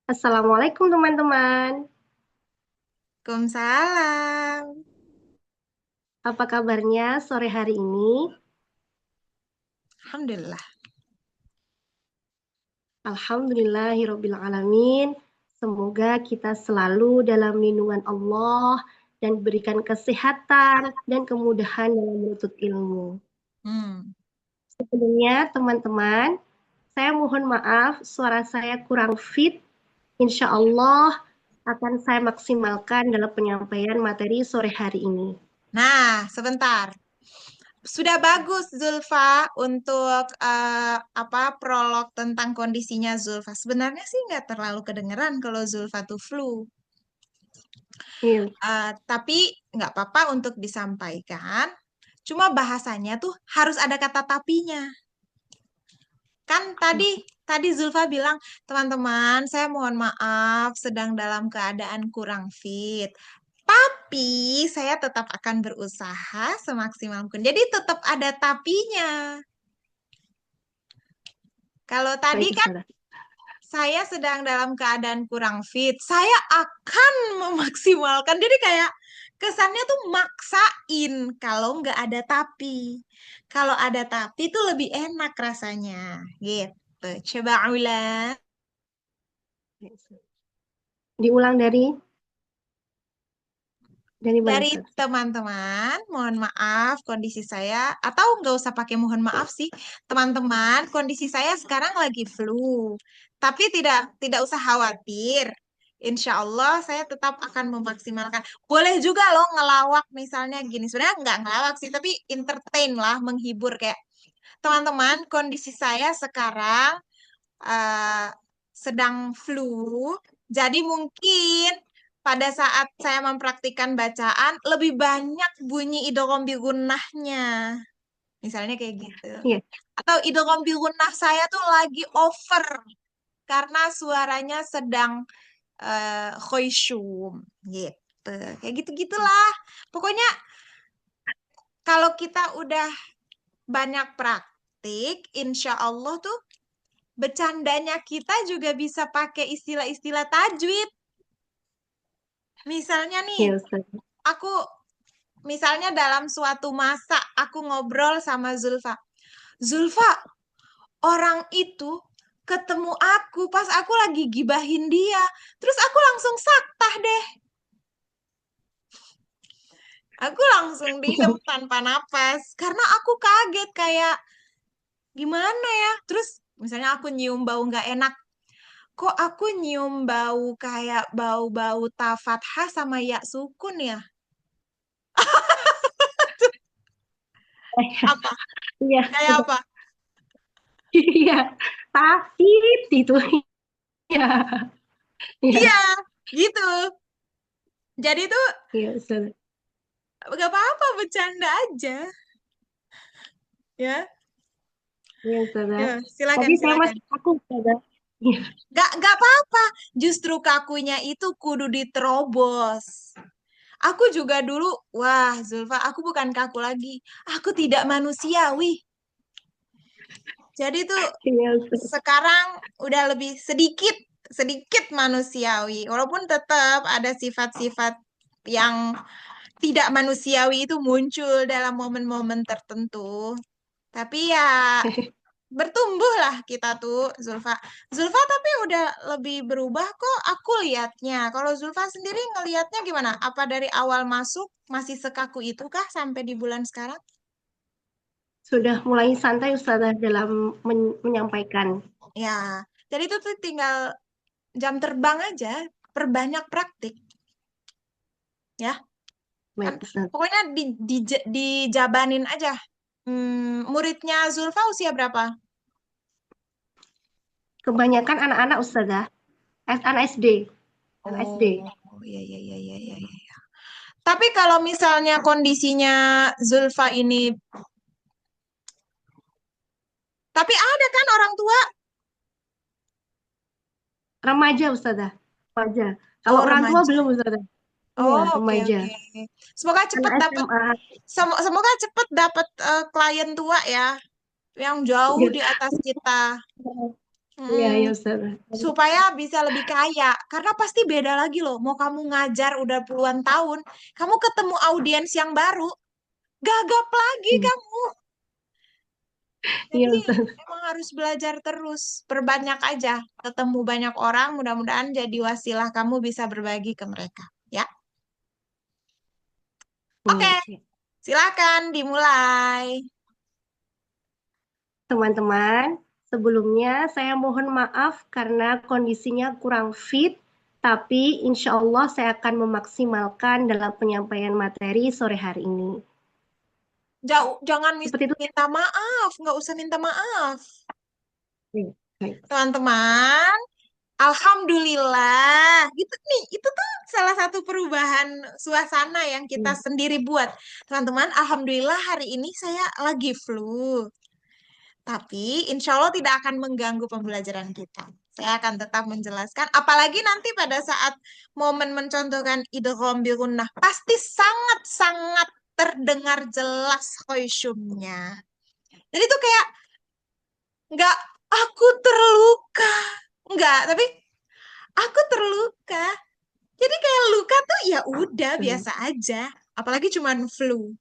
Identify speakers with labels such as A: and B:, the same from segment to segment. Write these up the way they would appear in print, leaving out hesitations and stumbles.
A: Assalamualaikum teman-teman.
B: Waalaikumsalam.
A: Apa kabarnya sore hari ini?
B: Alhamdulillah.
A: Alhamdulillahirrabbilalamin. Semoga kita selalu dalam lindungan Allah dan berikan kesehatan dan kemudahan dalam menuntut ilmu.
B: Hmm.
A: Sebelumnya teman-teman, saya mohon maaf suara saya kurang fit. Insya Allah akan saya maksimalkan dalam penyampaian materi sore hari ini.
B: Nah, sebentar. Sudah bagus Zulfa untuk prolog tentang kondisinya Zulfa. Sebenarnya sih nggak terlalu kedengeran kalau Zulfa tuh flu.
A: Iya,
B: Tapi nggak apa-apa untuk disampaikan. Cuma bahasanya tuh harus ada kata tapinya. Kan tadi Zulfa bilang, teman-teman, saya mohon maaf sedang dalam keadaan kurang fit. Tapi saya tetap akan berusaha semaksimal mungkin. Jadi tetap ada tapinya. Kalau tadi
A: baik
B: kan
A: Ustazah.
B: saya sedang dalam keadaan kurang fit, saya akan memaksimalkan. Jadi kayak kesannya tuh maksain kalau nggak ada tapi. Kalau ada tapi tuh lebih enak rasanya. Gitu. Coba ulang.
A: Diulang dari mana
B: Dari
A: Ustaz?
B: teman-teman, mohon maaf kondisi saya, atau nggak usah pakai mohon maaf sih, teman-teman, kondisi saya sekarang lagi flu. Tapi tidak usah khawatir. Insya Allah saya tetap akan memaksimalkan. Boleh juga loh ngelawak misalnya gini. Sebenarnya nggak ngelawak sih, tapi entertain lah, menghibur kayak teman-teman. Kondisi saya sekarang eh, sedang flu. Jadi mungkin pada saat saya mempraktikkan bacaan lebih banyak bunyi idghambi gunnahnya. Misalnya kayak gitu.
A: Iya,
B: Atau idghambi gunnah saya tuh lagi over karena suaranya sedang khoisyum gitu. Kayak gitu-gitulah. Pokoknya kalau kita udah banyak praktik, insya Allah tuh bercandanya kita juga bisa pakai istilah-istilah tajwid. Misalnya nih,
A: iya Ustaz.
B: aku misalnya dalam suatu masa aku ngobrol sama Zulfa. Zulfa, orang itu ketemu aku pas aku lagi gibahin dia. Terus aku langsung saktah deh. Aku langsung diem tanpa napas. Karena aku kaget kayak gimana ya. Terus misalnya aku nyium bau nggak enak. Kok aku nyium bau kayak bau-bau ta fathah sama ya sukun ya? Apa?
A: Iya,
B: Kayak apa?
A: iya. Tapi itu, iya,
B: Iya,
A: iya,
B: gitu. Jadi tuh
A: iya Ustaz.
B: gak apa-apa, bercanda aja. Ya,
A: Iya Ustaz.
B: ya,
A: Tapi
B: silakan,
A: saya
B: silakan.
A: masih takut Ustaz. Iya,
B: Gak apa-apa. Justru kakunya itu kudu diterobos. Aku juga dulu, wah Zulfa, aku bukan kaku lagi. Aku tidak manusiawi. Jadi tuh
A: iya Ustaz.
B: sekarang udah lebih sedikit sedikit manusiawi walaupun tetap ada sifat-sifat yang tidak manusiawi itu muncul dalam momen-momen tertentu tapi ya bertumbuhlah kita tuh Zulfa. Zulfa tapi udah lebih berubah kok aku lihatnya. Kalau Zulfa sendiri ngelihatnya gimana? Apa dari awal masuk masih sekaku itu kah sampai di bulan sekarang?
A: Sudah mulai santai Ustaz dalam menyampaikan.
B: Ya, jadi itu tuh tinggal jam terbang aja, perbanyak praktik ya. Kan
A: Baik Ustaz.
B: pokoknya dijabanin aja. Muridnya Zulfa usia berapa?
A: Kebanyakan anak-anak Ustazah, anak SD, anak SD.
B: Oh, iya iya iya iya iya iya. Tapi kalau misalnya kondisinya Zulfa ini, tapi ada kan orang tua?
A: Remaja Ustazah, remaja. Kalau
B: Oh,
A: orang tua
B: remaja.
A: belum Ustazah. Iya,
B: Oh, oke
A: remaja.
B: oke. Semoga cepet
A: Anak
B: dapat,
A: SMA.
B: semoga cepet dapat klien tua ya, yang jauh
A: Iya.
B: di atas kita.
A: Iya,
B: Hmm,
A: ya Ustaz.
B: supaya bisa lebih kaya. Karena pasti beda lagi loh. Mau kamu ngajar udah puluhan tahun, kamu ketemu audiens yang baru, gagap lagi
A: Hmm.
B: kamu.
A: Iya
B: Jadi
A: Ustaz.
B: emang harus belajar terus, perbanyak aja, ketemu banyak orang, mudah-mudahan jadi wasilah kamu bisa berbagi ke mereka. Ya, oke,
A: Hmm.
B: silakan dimulai.
A: Teman-teman, sebelumnya saya mohon maaf karena kondisinya kurang fit, tapi insya Allah saya akan memaksimalkan dalam penyampaian materi sore hari ini.
B: Jauh, jangan
A: Seperti itu.
B: minta maaf, nggak usah minta maaf.
A: Ya, baik.
B: Teman-teman, Alhamdulillah, gitu nih, itu tuh salah satu perubahan suasana yang kita
A: Hmm.
B: sendiri buat. Teman-teman, Alhamdulillah hari ini saya lagi flu. Tapi insya Allah tidak akan mengganggu pembelajaran kita. Saya akan tetap menjelaskan, apalagi nanti pada saat momen mencontohkan idgham bi gunnah, pasti sangat-sangat terdengar jelas khusyumnya. Jadi itu kayak nggak aku terluka, nggak, tapi aku terluka. Jadi kayak luka tuh ya udah
A: Hmm.
B: biasa aja, apalagi cuman flu.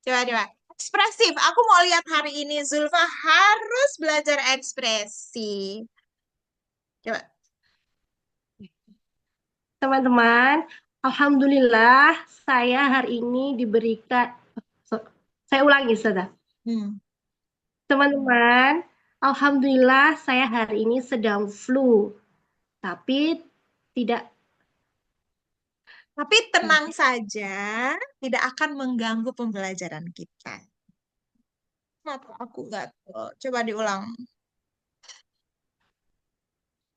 B: Coba coba. Ekspresif. Aku mau lihat hari ini Zulfa harus belajar ekspresi. Coba.
A: Teman-teman, Alhamdulillah saya hari ini diberikan, saya ulangi sudah.
B: Hmm.
A: Teman-teman, Alhamdulillah saya hari ini sedang flu, tapi tidak.
B: Tapi tenang saja, tidak akan mengganggu pembelajaran kita. Kenapa aku nggak tahu? Coba diulang.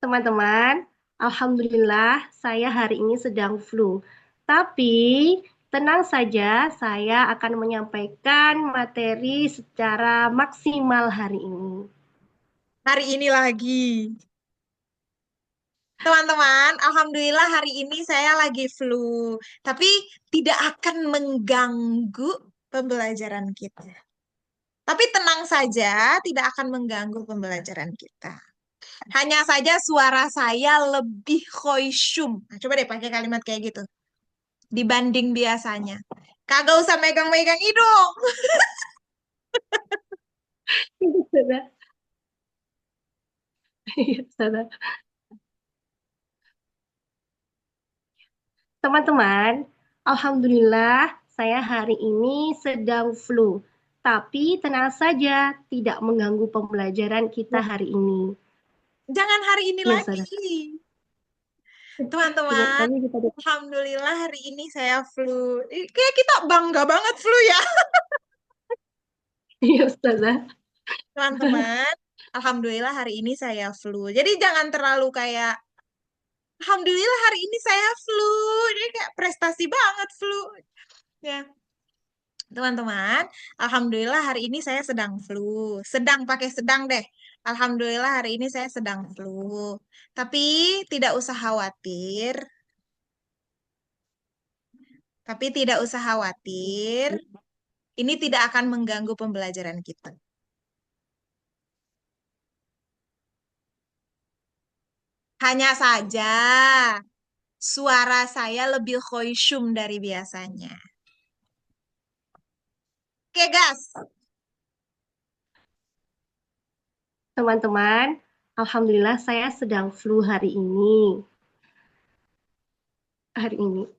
A: Teman-teman, Alhamdulillah saya hari ini sedang flu. Tapi tenang saja, saya akan menyampaikan materi secara maksimal hari ini.
B: Hari ini lagi. Teman-teman, Alhamdulillah hari ini saya lagi flu. Tapi tidak akan mengganggu pembelajaran kita. Tapi tenang saja, tidak akan mengganggu pembelajaran kita. Hanya saja suara saya lebih khoisyum. Nah, coba deh pakai kalimat kayak gitu. Dibanding biasanya. Kagak usah megang-megang hidung.
A: Sudah, sudah. Teman-teman, Alhamdulillah saya hari ini sedang flu. Tapi tenang saja, tidak mengganggu pembelajaran kita hari ini.
B: Jangan hari ini
A: Iya,
B: lagi.
A: saudara. Iya,
B: Teman-teman,
A: tapi kita.
B: Alhamdulillah hari ini saya flu. Kayak kita bangga banget flu ya.
A: Iya, saudara.
B: Teman-teman, Alhamdulillah hari ini saya flu. Jadi jangan terlalu kayak, Alhamdulillah hari ini saya flu. Jadi kayak prestasi banget flu. Ya. Teman-teman, Alhamdulillah hari ini saya sedang flu. Sedang pakai sedang deh. Alhamdulillah hari ini saya sedang flu. Tapi tidak usah khawatir. Tapi tidak usah khawatir. Ini tidak akan mengganggu pembelajaran kita. Hanya saja suara saya lebih khoisyum dari biasanya. Oke, gas.
A: Teman-teman, Alhamdulillah saya sedang flu hari ini. Hari ini.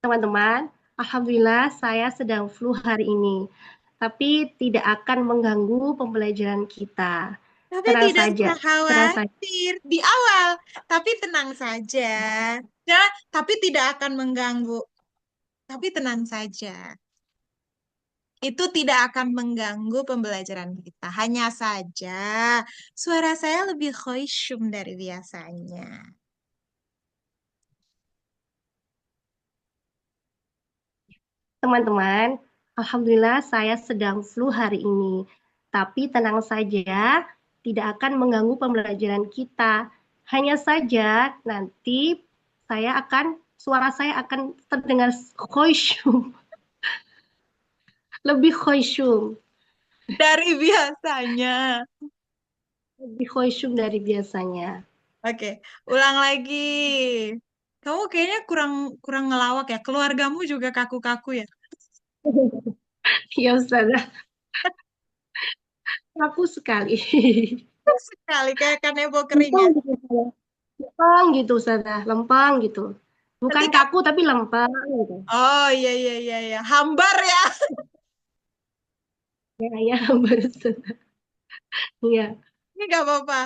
A: Teman-teman, Alhamdulillah saya sedang flu hari ini. Tapi tidak akan mengganggu pembelajaran kita.
B: Tapi
A: Tenang
B: tidak
A: saja,
B: usah
A: tenang saja.
B: khawatir di awal. Tapi tenang saja. Ya, tapi tidak akan mengganggu. Tapi tenang saja. Itu tidak akan mengganggu pembelajaran kita. Hanya saja suara saya lebih khoisyum dari biasanya.
A: Teman-teman, Alhamdulillah saya sedang flu hari ini. Tapi tenang saja, tidak akan mengganggu pembelajaran kita. Hanya saja nanti suara saya akan terdengar khusyuk, lebih khusyuk.
B: Dari biasanya.
A: lebih khusyuk dari biasanya.
B: Oke, ulang lagi. Kamu kayaknya kurang kurang ngelawak ya. Keluargamu juga kaku-kaku ya.
A: Ya Ustazah, aku sekali.
B: Sekali kayak kanebo kering
A: Lempeng
B: ya.
A: gitu, Ustazah. Lempeng gitu, Ustazah. Lempeng gitu. Bukan
B: Nanti Kak.
A: kaku tapi lempeng gitu.
B: Oh iya iya iya iya. Hambar ya.
A: Ya, ya, baru Ustazah. Iya.
B: Ini gak apa-apa.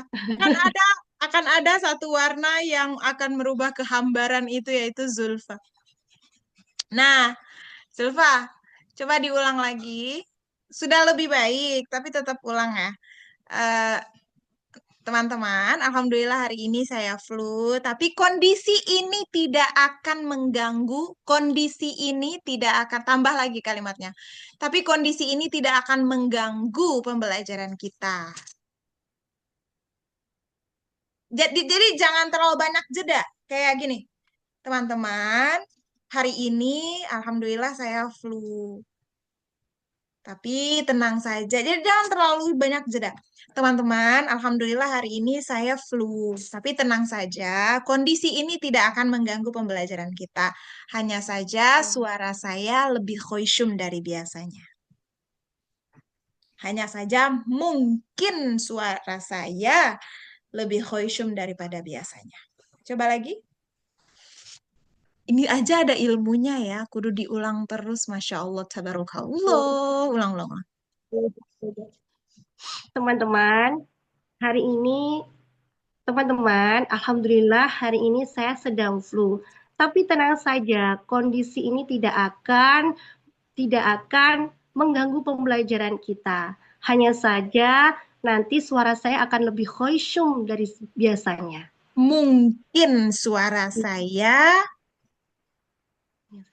B: Akan ada satu warna yang akan merubah kehambaran itu yaitu Zulfa. Nah, Zulfa, coba diulang lagi. Sudah lebih baik, tapi tetap ulang ya. Eh, Teman-teman, alhamdulillah hari ini saya flu, tapi kondisi ini tidak akan mengganggu, kondisi ini tidak akan, tambah lagi kalimatnya. Tapi kondisi ini tidak akan mengganggu pembelajaran kita. Jadi jangan terlalu banyak jeda. Kayak gini, teman-teman, hari ini alhamdulillah saya flu. Tapi tenang saja. Jadi jangan terlalu banyak jeda. Teman-teman, alhamdulillah hari ini saya flu. Tapi tenang saja, kondisi ini tidak akan mengganggu pembelajaran kita. Hanya saja suara saya lebih khoisyum dari biasanya. Hanya saja mungkin suara saya lebih khoisyum daripada biasanya. Coba lagi. Ini aja ada ilmunya ya, kudu diulang terus. Masya Allah, tabarakallah. Ulang-ulang.
A: Teman-teman, hari ini teman-teman, alhamdulillah hari ini saya sedang flu. Tapi tenang saja, kondisi ini tidak akan mengganggu pembelajaran kita. Hanya saja nanti suara saya akan lebih khoisyum dari biasanya.
B: Mungkin suara saya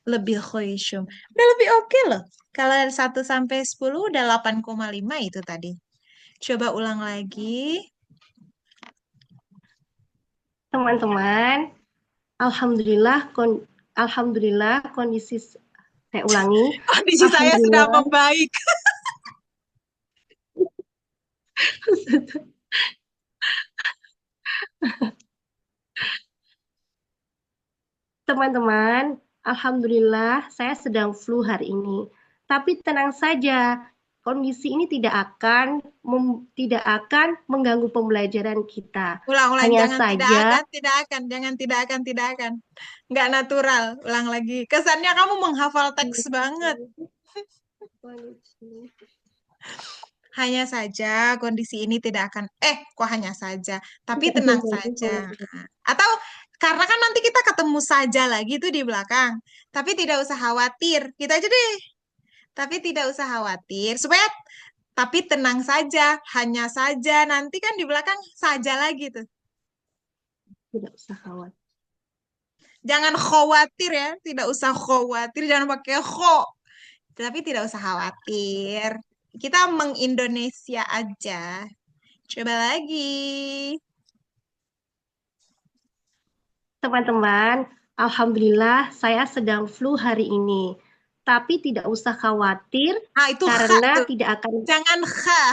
B: lebih khoisyum. Udah lebih oke loh. Kalau 1 sampai 10 udah 8,5 itu tadi. Coba ulang lagi.
A: Teman-teman, alhamdulillah kondisi saya ulangi.
B: Kondisi saya sudah
A: Alhamdulillah
B: membaik.
A: teman-teman, alhamdulillah saya sedang flu hari ini. Tapi tenang saja, kondisi ini tidak akan mengganggu pembelajaran kita.
B: Ulang-ulang,
A: Hanya
B: jangan tidak
A: saja
B: akan, tidak akan, jangan tidak akan, tidak akan. Nggak natural. Ulang lagi. Kesannya kamu menghafal teks banget. Hanya saja kondisi ini tidak akan, kok hanya saja, tapi tenang saja. Atau karena kan nanti kita ketemu saja lagi tuh di belakang. Tapi tidak usah khawatir. Kita aja deh. Tapi tidak usah khawatir. Tapi tenang saja. Hanya saja. Nanti kan di belakang saja lagi tuh.
A: tidak usah khawatir.
B: Jangan khawatir ya. Tidak usah khawatir. Jangan pakai kho. Tapi tidak usah khawatir. Kita mengindonesia aja. Coba lagi.
A: Teman-teman, alhamdulillah saya sedang flu hari ini. Tapi tidak usah khawatir
B: Ah, itu kha
A: karena
B: tuh.
A: tidak akan
B: Jangan kha.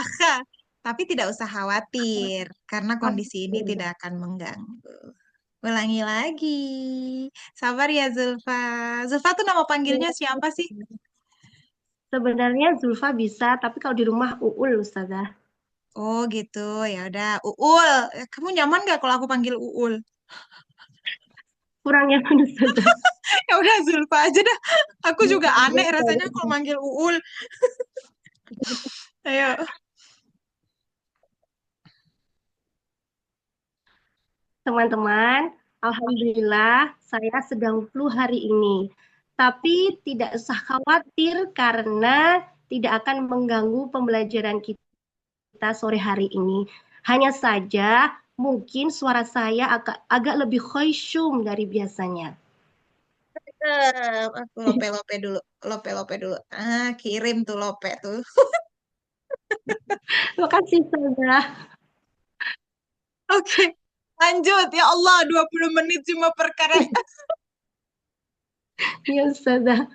B: Tapi tidak usah khawatir, karena kondisi ini tidak akan mengganggu. Ulangi lagi. Sabar ya, Zulfa. Zulfa tuh nama panggilnya siapa sih?
A: sebenarnya Zulfa bisa, tapi kalau di rumah Uul, Ustazah.
B: Oh gitu, ya udah. Uul. Kamu nyaman gak kalau aku panggil Uul?
A: Kurang nyaman, Ustazah.
B: Ya udah, Zulfa aja dah. Aku juga aneh rasanya kalau
A: Iya,
B: manggil Uul. Ayo.
A: teman-teman, alhamdulillah saya sedang flu hari ini. Tapi tidak usah khawatir karena tidak akan mengganggu pembelajaran kita sore hari ini. Hanya saja mungkin suara saya agak lebih khusyum dari biasanya.
B: Aku lope-lope dulu. Lope-lope dulu. Ah, kirim tuh lope tuh.
A: Terima kasih, Ustazah.
B: Oke, lanjut. Ya Allah, 20 menit cuma perkara.
A: Ya, Ustazah.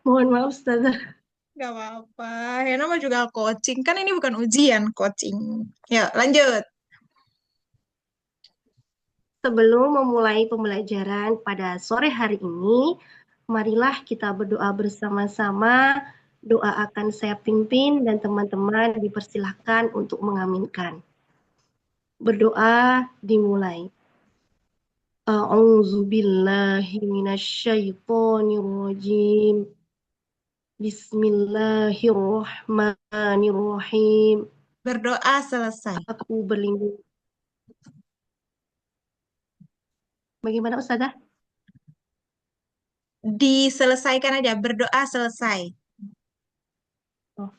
A: Mohon maaf, Ustazah.
B: Gak apa-apa. Ya nama juga coaching. Kan ini bukan ujian, coaching. Ya, lanjut.
A: Sebelum memulai pembelajaran pada sore hari ini, marilah kita berdoa bersama-sama. Doa akan saya pimpin dan teman-teman dipersilahkan untuk mengaminkan. Berdoa dimulai. A'udzu billahi minasyaitonir rajim. Bismillahirrahmanirrahim.
B: Berdoa selesai.
A: Aku berlindung. Bagaimana Ustazah?
B: Diselesaikan aja, berdoa selesai.
A: Oh,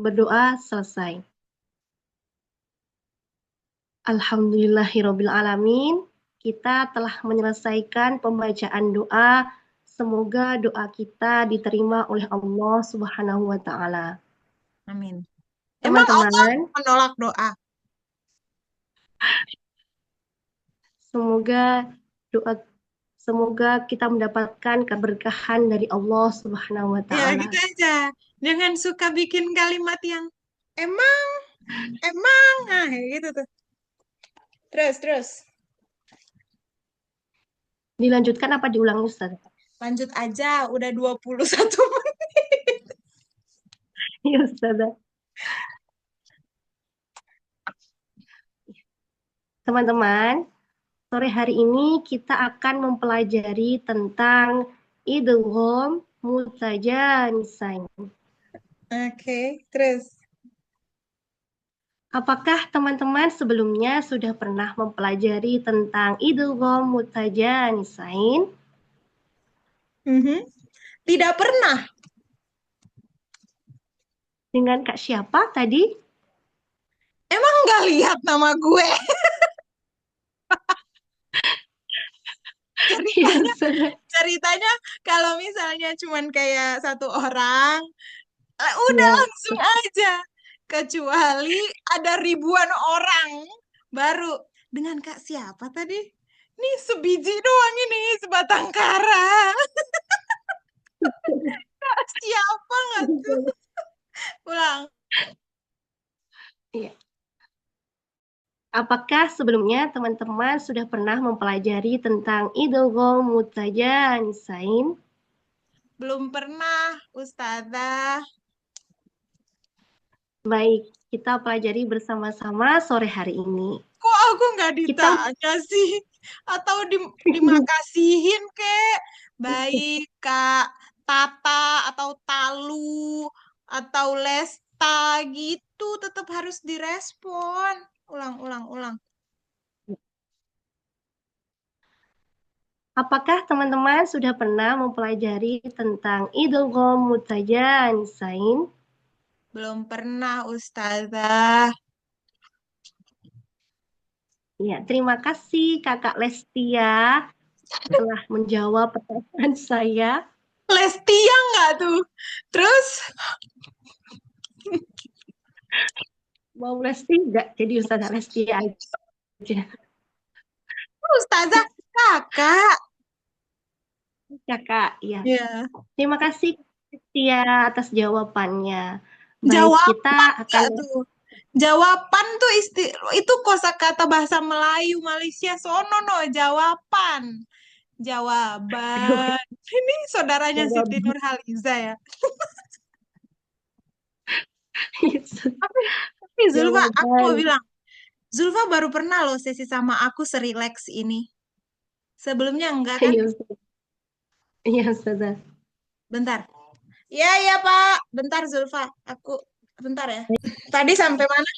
A: berdoa selesai. Alhamdulillahirabbil alamin. Kita telah menyelesaikan pembacaan doa. Semoga doa kita diterima oleh Allah Subhanahu wa taala.
B: Amin. Emang Allah
A: Teman-teman,
B: menolak doa?
A: semoga doa semoga kita mendapatkan keberkahan dari Allah Subhanahu wa
B: Ya
A: taala.
B: gitu aja. Jangan suka bikin kalimat yang emang, emang, nah kayak gitu tuh. Terus.
A: Dilanjutkan apa diulang Ustaz?
B: Lanjut aja, udah 21 menit.
A: Ya Ustaz. Teman-teman, sore hari ini kita akan mempelajari tentang idgham mutajanisain.
B: Oke, terus.
A: Apakah teman-teman sebelumnya sudah pernah mempelajari tentang idgham mutajanisain?
B: Mhm. Tidak pernah.
A: Dengan Kak siapa tadi?
B: Emang nggak lihat nama gue?
A: Ya,
B: Ceritanya,
A: Ustaz.
B: ceritanya kalau misalnya cuman kayak satu orang, udah
A: Ya,
B: langsung aja. Kecuali ada ribuan orang baru. Dengan Kak siapa tadi? Nih sebiji doang ini, sebatang kara. Kak siapa nggak tuh? Ulang.
A: iya. Apakah sebelumnya teman-teman sudah pernah mempelajari tentang idgham mutajanisain?
B: Belum pernah, Ustazah.
A: Baik, kita pelajari bersama-sama sore hari ini.
B: Kok aku nggak
A: Kita
B: ditanya sih? Atau dimakasihin kek? Baik, Kak Tata atau Talu atau Lesta gitu tetap harus direspon. Ulang.
A: Apakah teman-teman sudah pernah mempelajari tentang idgham mutajanisain?
B: Belum pernah, Ustazah.
A: Ya, terima kasih Kakak Lestia telah menjawab pertanyaan saya.
B: Lestia nggak tuh? Terus,
A: Mau Lesti enggak? Jadi Ustazah Lestia aja.
B: Ustazah, kakak.
A: Kakak, ya.
B: Ya.
A: Terima kasih Lestia atas jawabannya. Baik, kita
B: Jawaban
A: akan
B: nggak tuh? Jawaban tuh itu kosakata bahasa Melayu Malaysia sono no jawaban. Jawaban. Ini saudaranya Siti
A: jawab.
B: Nurhaliza ya. Tapi, tapi Zulfa, aku mau
A: Jawaban.
B: bilang, Zulfa baru pernah loh sesi sama aku serileks ini. Sebelumnya enggak kan?
A: Iya, Ustazah. Iya, Ustazah.
B: Bentar. Iya Pak. Bentar Zulfa. Aku bentar ya. Tadi sampai mana?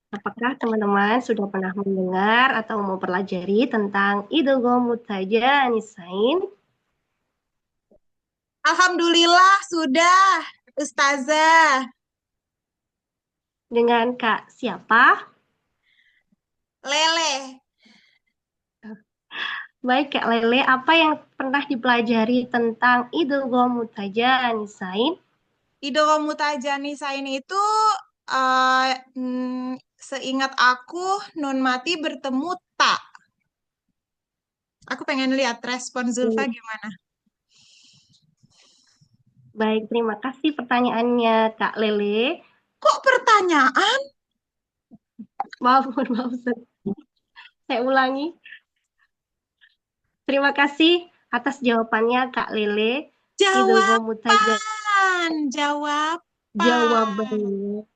A: Apakah teman-teman sudah pernah mendengar atau mempelajari tentang idgham mutajanisain
B: Alhamdulillah sudah, Ustazah.
A: dengan Kak siapa?
B: Lele.
A: Baik, Kak Lele, apa yang pernah dipelajari tentang idgham mutajanisain?
B: Idol Mutajani Sain itu eh, seingat aku Nun Mati bertemu Tak. Aku pengen lihat respon Zulfa gimana.
A: Baik, terima kasih pertanyaannya Kak Lele.
B: Kok pertanyaan?
A: Maaf, mohon maaf, Ustaz. Saya ulangi. Terima kasih atas jawabannya, Kak Lele. Idul Mutaja
B: Jawaban.
A: jawabannya.
B: Yuk,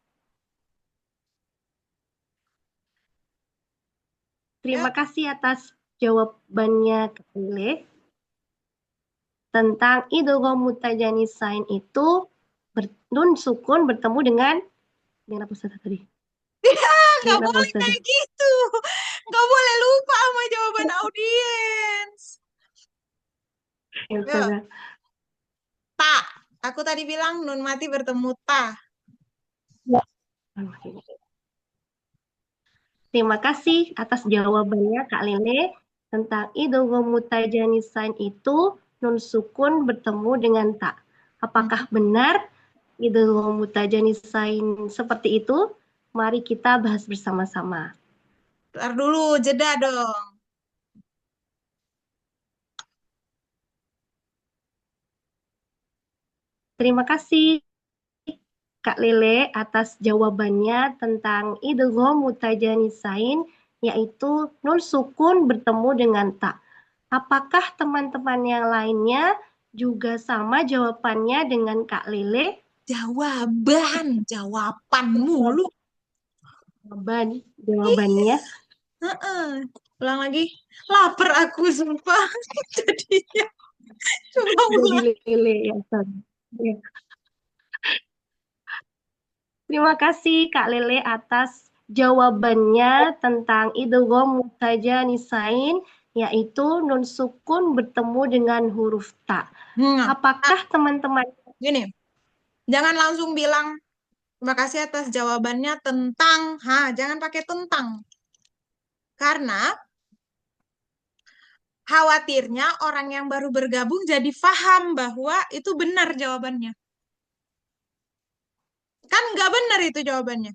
A: Terima kasih atas jawabannya, Kak Lele. Tentang Idul Mutajanisain itu nun sukun bertemu dengan apa Ustaz tadi?
B: nggak
A: Dengan apa
B: boleh
A: Ustaz?
B: kayak gitu. Nggak boleh lupa sama jawaban audiens.
A: Ya,
B: Yuk,
A: Ustazah.
B: ta. Aku tadi bilang nun mati bertemu ta.
A: Terima kasih atas jawabannya Kak Lele tentang Idul Mutajanisain itu nun sukun bertemu dengan ta. Apakah
B: Hmm.
A: benar Idul Mutajanisain seperti itu? Mari kita bahas bersama-sama.
B: Ntar dulu, jeda dong.
A: Terima kasih Kak Lele atas jawabannya tentang idgham mutajanisain, yaitu nun sukun bertemu dengan ta. Apakah teman-teman yang lainnya juga sama jawabannya dengan Kak Lele?
B: Jawaban mulu.
A: Jawabannya.
B: Heeh. Ulang lagi. Lapar aku, sumpah. Jadinya. Coba
A: Jadi
B: ulang.
A: Lele ya, Ustaz. Ya. Terima kasih Kak Lele atas jawabannya tentang idgham mutajanisain, yaitu nun sukun bertemu dengan huruf ta.
B: Nah,
A: Apakah teman-teman
B: gini. Jangan langsung bilang, terima kasih atas jawabannya tentang. Jangan pakai tentang. Karena khawatirnya orang yang baru bergabung jadi paham bahwa itu benar jawabannya. Kan nggak benar itu jawabannya.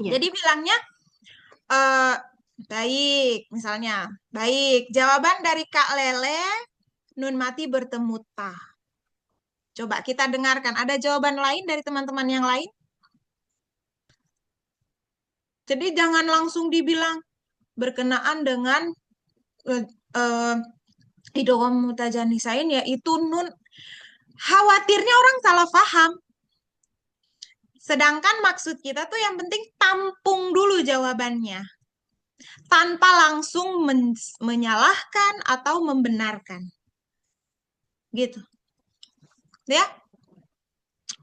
A: ya,
B: Jadi bilangnya, eh, baik, misalnya. Baik, jawaban dari Kak Lele, nun mati bertemu ta. Coba kita dengarkan. Ada jawaban lain dari teman-teman yang lain? Jadi jangan langsung dibilang berkenaan dengan eh, eh, idgham mutajanisain, yaitu nun. Khawatirnya orang salah paham. Sedangkan maksud kita tuh yang penting tampung dulu jawabannya. Tanpa langsung menyalahkan atau membenarkan. Gitu. Ya.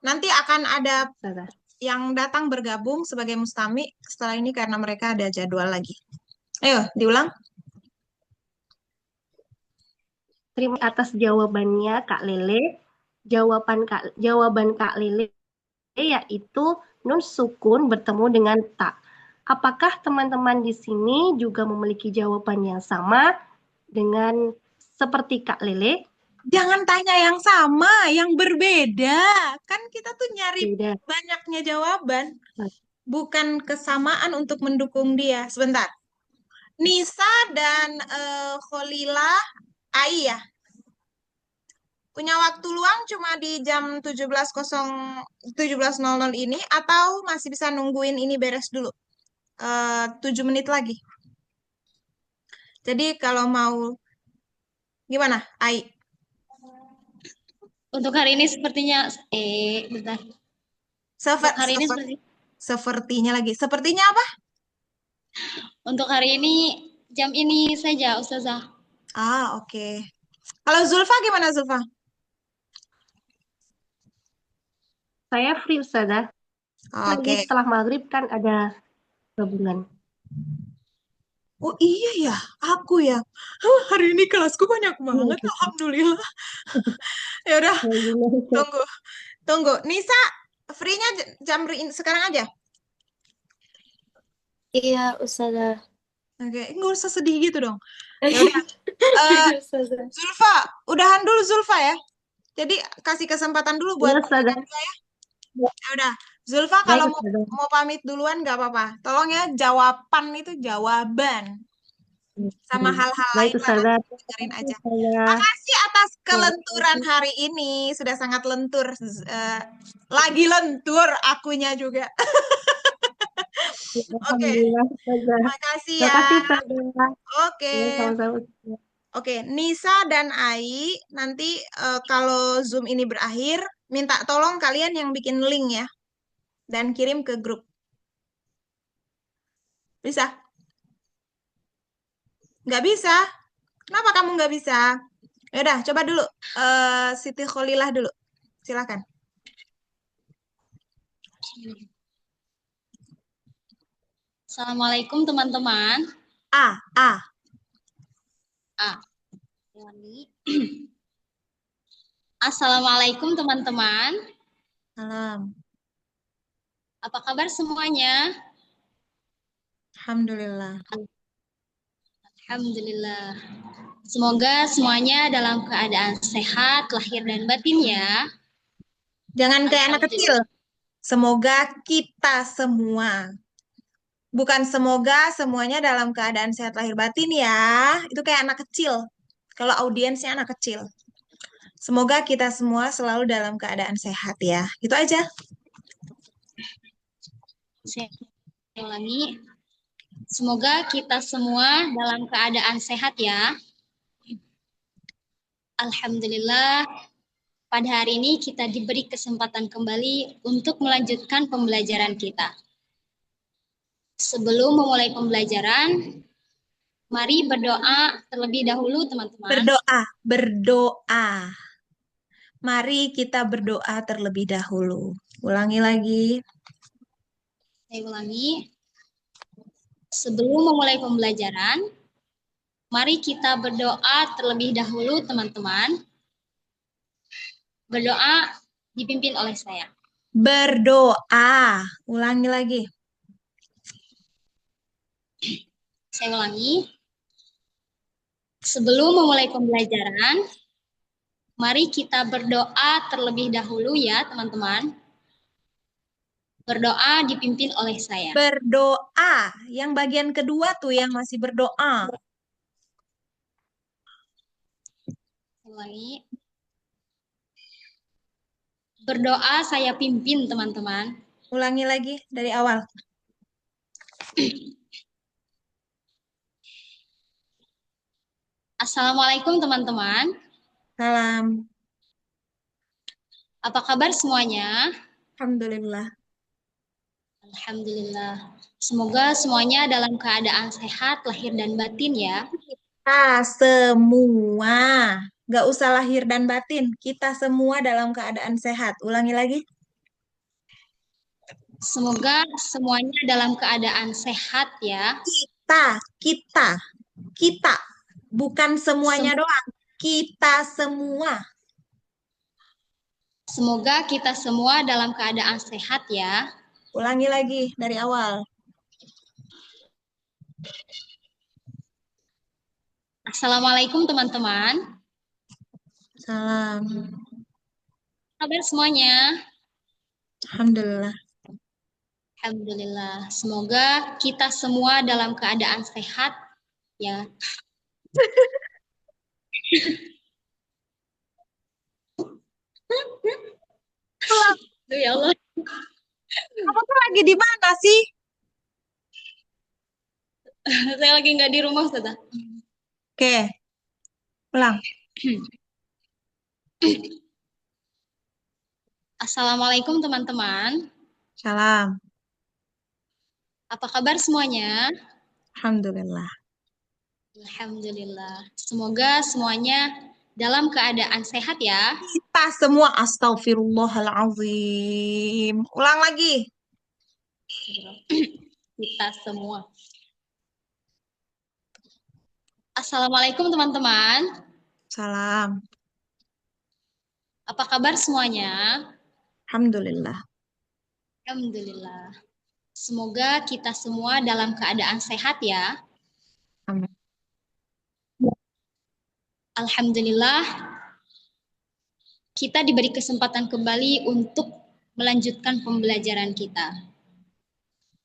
B: Nanti akan ada
A: Ustazah.
B: yang datang bergabung sebagai mustami setelah ini karena mereka ada jadwal lagi. Ayo, diulang.
A: Terima kasih atas jawabannya Kak Lele. Jawaban Kak Lele yaitu nun sukun bertemu dengan ta. Apakah teman-teman di sini juga memiliki jawaban yang sama dengan seperti Kak Lele?
B: Jangan tanya yang sama, yang berbeda. Kan kita tuh nyari
A: Beda.
B: banyaknya jawaban, bukan kesamaan untuk mendukung dia. Sebentar. Nisa dan Kholilah Ai ya. Punya waktu luang cuma di jam 17.00 ini atau masih bisa nungguin ini beres dulu? 7 menit lagi. Jadi kalau mau gimana? Ai.
C: Untuk hari ini sepertinya, bentar. Untuk hari ini
B: Sepertinya lagi. Sepertinya apa?
C: untuk hari ini jam ini saja, Ustazah.
B: Oke. Kalau Zulfa gimana, Zulfa?
A: Saya free Ustazah. Lagi
B: Oke.
A: setelah maghrib kan ada gabungan.
B: Oh iya ya, aku ya. Hari ini kelasku banyak banget, alhamdulillah. Ya udah, tunggu. Tunggu. Nisa, free-nya jam sekarang aja.
C: Iya, Ustazah.
B: Oke, nggak usah sedih gitu dong. Ya udah. Zulfa, udahan dulu Zulfa ya. Jadi kasih kesempatan dulu buat
A: Iya, Ustazah.
B: ya. Ya udah. Zulfa
A: Baik,
B: kalau
A: Ustazah.
B: mau pamit duluan nggak apa-apa. Tolong ya, jawaban itu jawaban. Sama hal-hal
A: Baik,
B: lain lah
A: Ustazah.
B: nanti dengerin aja.
A: Saya
B: Makasih atas kelenturan hari ini. Sudah sangat lentur. Lagi lentur akunya juga. Oke,
A: Alhamdulillah, Ustazah.
B: makasih
A: Terima
B: ya.
A: kasih, Ustazah.
B: Oke.
A: Ya, sama-sama.
B: Oke, Nisa dan Ai, nanti kalau Zoom ini berakhir, minta tolong kalian yang bikin link ya, dan kirim ke grup. Bisa? Nggak bisa? Kenapa kamu nggak bisa? Ya udah, coba dulu. Siti Kholilah dulu. Silakan.
C: Assalamualaikum teman-teman.
B: A.
C: Ulangi. Assalamualaikum teman-teman.
B: Salam.
C: Apa kabar semuanya?
B: Alhamdulillah.
C: Alhamdulillah. Semoga semuanya dalam keadaan sehat, lahir dan batin ya.
B: Jangan kayak anak kecil.
C: Alhamdulillah.
B: Semoga kita semua. Bukan semoga semuanya dalam keadaan sehat lahir batin ya. Itu kayak anak kecil. Kalau audiensnya anak kecil. Semoga kita semua selalu dalam keadaan sehat ya. Itu aja.
C: Saya ulangi. Semoga kita semua dalam keadaan sehat ya. Alhamdulillah, pada hari ini kita diberi kesempatan kembali untuk melanjutkan pembelajaran kita. Sebelum memulai pembelajaran, mari berdoa terlebih dahulu, teman-teman.
B: Berdoa. Mari kita berdoa terlebih dahulu. Ulangi lagi.
C: Saya ulangi. Sebelum memulai pembelajaran, mari kita berdoa terlebih dahulu, teman-teman. Berdoa dipimpin oleh saya.
B: Berdoa. Ulangi lagi.
C: Saya ulangi. Sebelum memulai pembelajaran, mari kita berdoa terlebih dahulu ya, teman-teman. Berdoa dipimpin oleh saya.
B: Berdoa. Yang bagian kedua tuh yang masih berdoa.
C: Ulangi. Berdoa saya pimpin, teman-teman.
B: Ulangi lagi dari awal.
C: Assalamualaikum, teman-teman.
B: Salam.
C: Apa kabar semuanya?
B: Alhamdulillah.
C: Alhamdulillah. Semoga semuanya dalam keadaan sehat, lahir dan batin ya.
B: Kita semua. Gak usah lahir dan batin. Kita semua dalam keadaan sehat. Ulangi lagi.
C: Semoga semuanya dalam keadaan sehat ya.
B: Kita. Bukan semuanya doang. Kita semua.
C: Semoga kita semua dalam keadaan sehat ya.
B: Ulangi lagi dari awal.
C: Assalamualaikum teman-teman.
B: Salam.
C: Kabar semuanya?
B: Alhamdulillah.
C: Alhamdulillah. Semoga kita semua dalam keadaan sehat ya. Aduh, ya Allah.
B: Kamu tuh lagi di mana sih?
C: Saya lagi nggak di rumah, Ustazah.
B: Oke. Ulang.
C: Assalamualaikum teman-teman.
B: Salam.
C: Apa kabar semuanya?
B: Alhamdulillah.
C: Alhamdulillah. Semoga semuanya dalam keadaan sehat ya.
B: Kita semua astagfirullahalazim. Ulang lagi.
C: Kita semua. Assalamualaikum teman-teman.
B: Salam.
C: Apa kabar semuanya?
B: Alhamdulillah.
C: Alhamdulillah. Semoga kita semua dalam keadaan sehat ya.
B: Amin.
C: Alhamdulillah. Kita diberi kesempatan kembali untuk melanjutkan pembelajaran kita.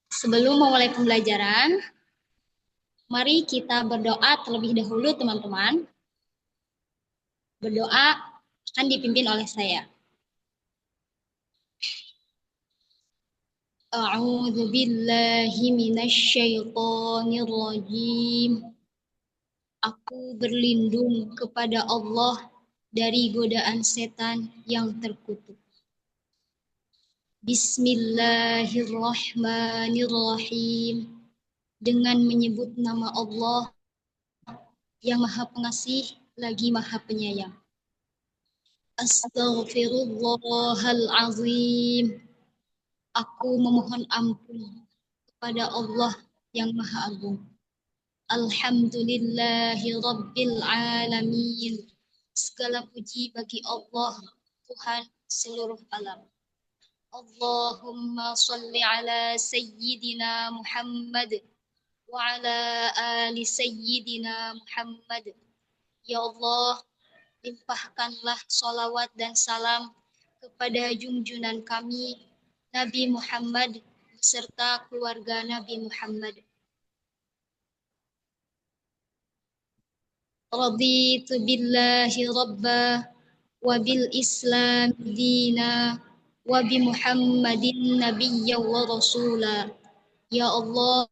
C: Sebelum memulai pembelajaran, mari kita berdoa terlebih dahulu, teman-teman. Berdoa akan dipimpin oleh saya. A'udzu billahi minasyaitonir rajim. Aku berlindung kepada Allah dari godaan setan yang terkutuk. Bismillahirrahmanirrahim. Dengan menyebut nama Allah yang Maha Pengasih lagi Maha Penyayang. Astaghfirullahalazim. Aku memohon ampun kepada Allah yang Maha Agung. Alhamdulillahi Rabbil Alamin. Segala puji bagi Allah, Tuhan seluruh alam. Allahumma salli ala Sayyidina Muhammad wa ala ali Sayyidina Muhammad. Ya Allah, limpahkanlah salawat dan salam kepada junjungan kami, Nabi Muhammad beserta keluarga Nabi Muhammad. Raditu billahi rabba wa bil islam dina wa bi Muhammadin nabiyya wa rasula. Ya Allah,